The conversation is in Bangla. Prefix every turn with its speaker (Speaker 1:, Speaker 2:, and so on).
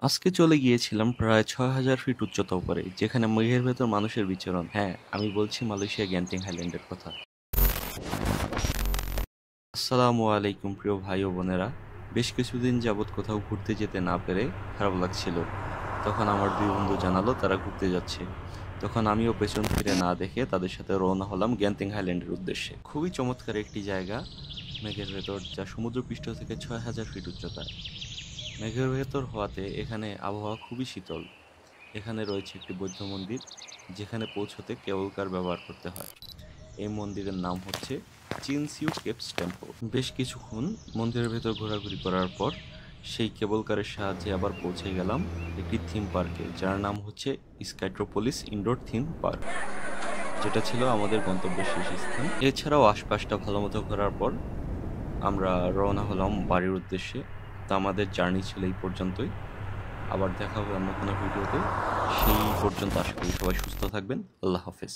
Speaker 1: আজকে চলে গিয়েছিলাম প্রায় ৬,০০০ ফিট উচ্চতা উপরে, যেখানে মেঘের ভেতর মানুষের বিচরণ। হ্যাঁ, আমি বলছি মালয়েশিয়া গ্যান্টিং হাইল্যান্ডের কথা। আসসালামু আলাইকুম প্রিয় ভাই ও বোনেরা। বেশ কিছুদিন যাবৎ কোথাও ঘুরতে যেতে না পেরে খারাপ লাগছিল। তখন আমার দুই বন্ধু জানালো তারা ঘুরতে যাচ্ছে। তখন আমিও পেছন ফিরে না দেখে তাদের সাথে রওনা হলাম গ্যান্টিং হাইল্যান্ডের উদ্দেশ্যে। খুবই চমৎকার একটি জায়গা, মেঘের ভেতর, যা সমুদ্রপৃষ্ঠ থেকে ৬,০০০ ফিট উচ্চতায়। মেঘের ভেতর হওয়াতে এখানে আবহাওয়া খুবই শীতল। এখানে রয়েছে একটি বৌদ্ধ মন্দির, যেখানে পৌঁছতে কেবল কার ব্যবহার করতে হয়। এই মন্দিরের নাম হচ্ছে চিনসিউ কেপস টেম্পল। বেশ কিছুক্ষণ মন্দিরের ভেতর ঘোরাঘুরি করার পর সেই কেবল কারের সাহায্যে আবার পৌঁছে গেলাম একটি থিম পার্কে, যার নাম হচ্ছে স্কাইট্রোপোলিস ইনডোর থিম পার্ক, যেটা ছিল আমাদের গন্তব্যের শেষ স্থান। এছাড়াও আশপাশটা ভালো মতো ঘোরার পর আমরা রওনা হলাম বাড়ির উদ্দেশ্যে। তো আমাদের জার্নি ছিল এই পর্যন্তই। আবার দেখা হবে অন্য কোনো ভিডিওতে। সেই পর্যন্ত আশা করি সবাই সুস্থ থাকবেন। আল্লাহ হাফেজ।